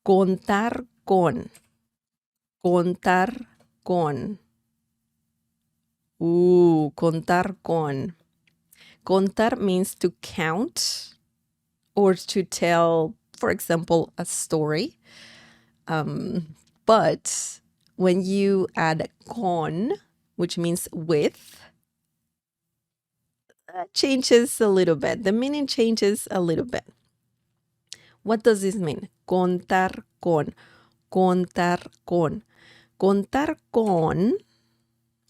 Contar con. Contar con. Contar con. Contar means to count or to tell, for example, a story. But when you add con, which means with, that changes a little bit. The meaning changes a little bit. What does this mean? Contar con. Contar con. Contar con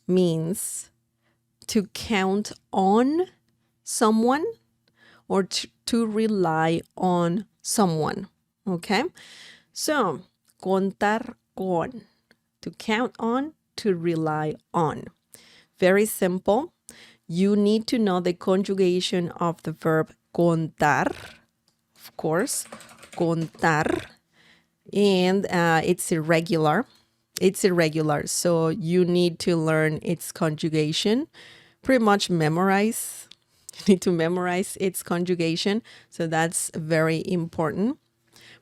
means to count on someone or to rely on someone. Okay? So, contar con. To count on, to rely on. Very simple. You need to know the conjugation of the verb contar. Of course, contar. And it's irregular. It's irregular, so you need to learn its conjugation. Pretty much memorize. You need to memorize its conjugation, so that's very important.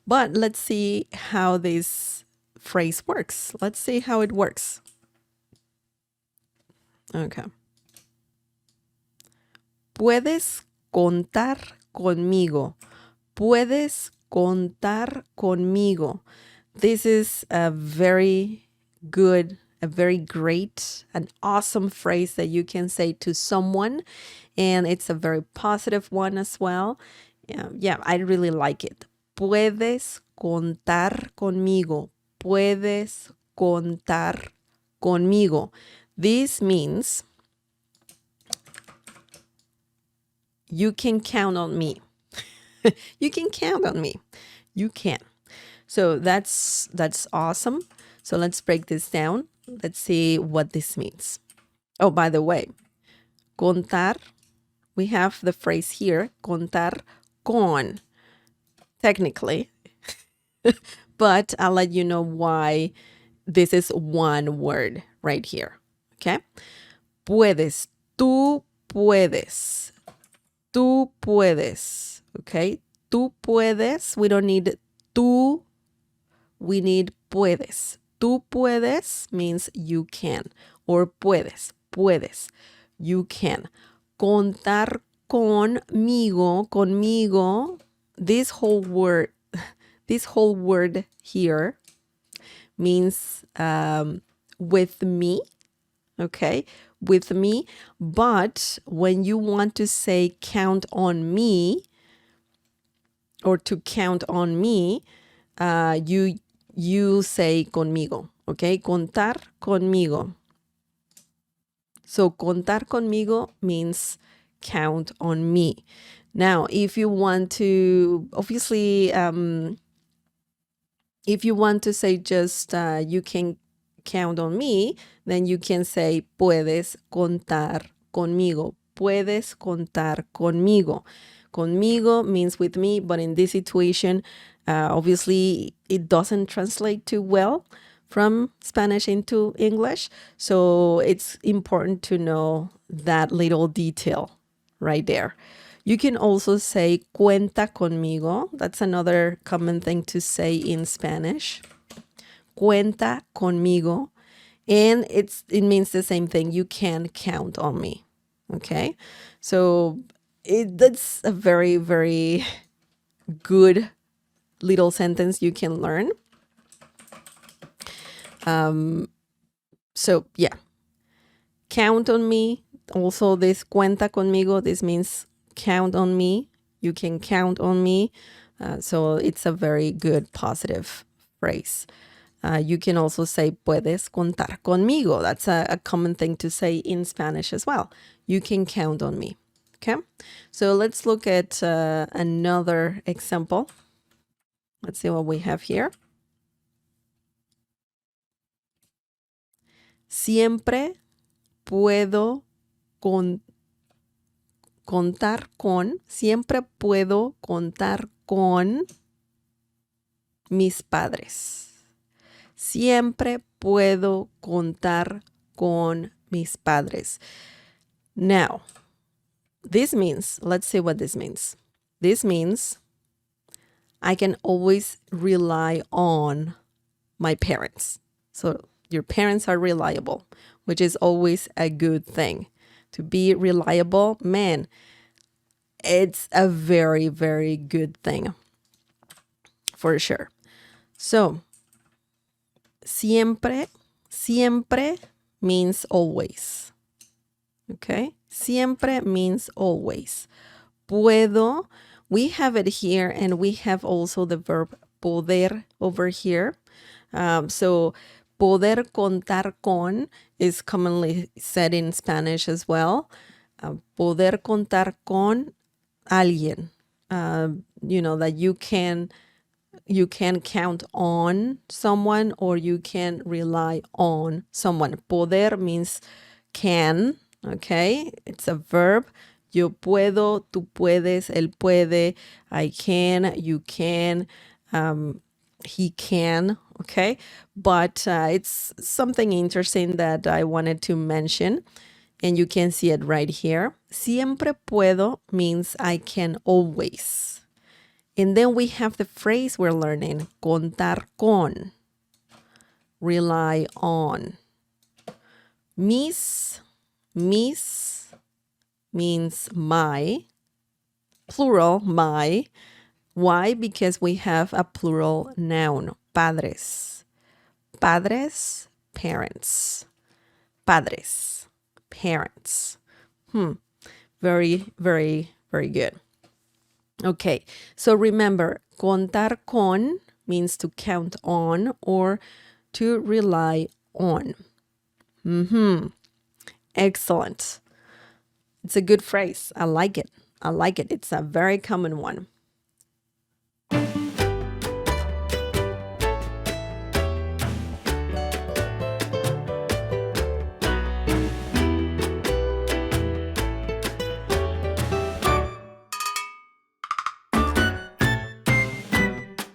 But let's see how this phrase works. Let's see how it works. Okay. Puedes contar conmigo. Puedes contar conmigo. This is a very good, a very great, an awesome phrase that you can say to someone. And it's a very positive one as well. Yeah, I really like it. Puedes contar conmigo. Puedes contar conmigo. This means you can count on me. You can count on me. You can. So that's awesome. So let's break this down. Let's see what this means. Oh, by the way, contar, we have the phrase here, contar con, technically. But I'll let you know why this is one word right here. Okay? Puedes, tú puedes. Tú puedes. Okay? Tú puedes. We don't need tú. We need puedes. Tú puedes means you can. Or puedes. Puedes. You can. Contar conmigo. Conmigo. This whole word here means with me. Okay? With me. But when you want to say count on me, or to count on me, you say conmigo, okay? Contar conmigo. So contar conmigo means count on me. Now, if you want to, obviously, if you want to say just you can count on me, then you can say puedes contar conmigo. Puedes contar conmigo. Conmigo means with me, but in this situation, obviously, it doesn't translate too well from Spanish into English. So it's important to know that little detail right there. You can also say cuenta conmigo. That's another common thing to say in Spanish. Cuenta conmigo. And it means the same thing. You can count on me. Okay? So that's a very, very good little sentence you can learn. So yeah, count on me. Also, this cuenta conmigo, this means count on me. You can count on me. So it's a very good positive phrase. You can also say puedes contar conmigo. That's a common thing to say in Spanish as well. You can count on me. Okay, so let's look at another example. Let's see what we have here. Siempre puedo contar con, siempre puedo contar con mis padres. Siempre puedo contar con mis padres. Now, this means, let's see what this means. This means I can always rely on my parents. So your parents are reliable, which is always a good thing. To be reliable, man, it's a very, very good thing for sure. So, siempre, siempre means always. Okay? Siempre means always. Puedo, we have it here, and we have also the verb poder over here. So, poder contar con is commonly said in Spanish as well. Poder contar con alguien. That you can count on someone or you can rely on someone. Poder means can, okay? It's a verb. Yo puedo, tú puedes, él puede, I can, you can, he can, okay? But it's something interesting that I wanted to mention, and you can see it right here. Siempre puedo means I can always. And then we have the phrase we're learning, contar con, rely on. Mis means my, plural, my. Why? Because we have a plural noun, padres. Padres, parents. Padres, parents. Very, very, very good. Okay, so remember, contar con means to count on or to rely on. Excellent. It's a good phrase. I like it. It's a very common one.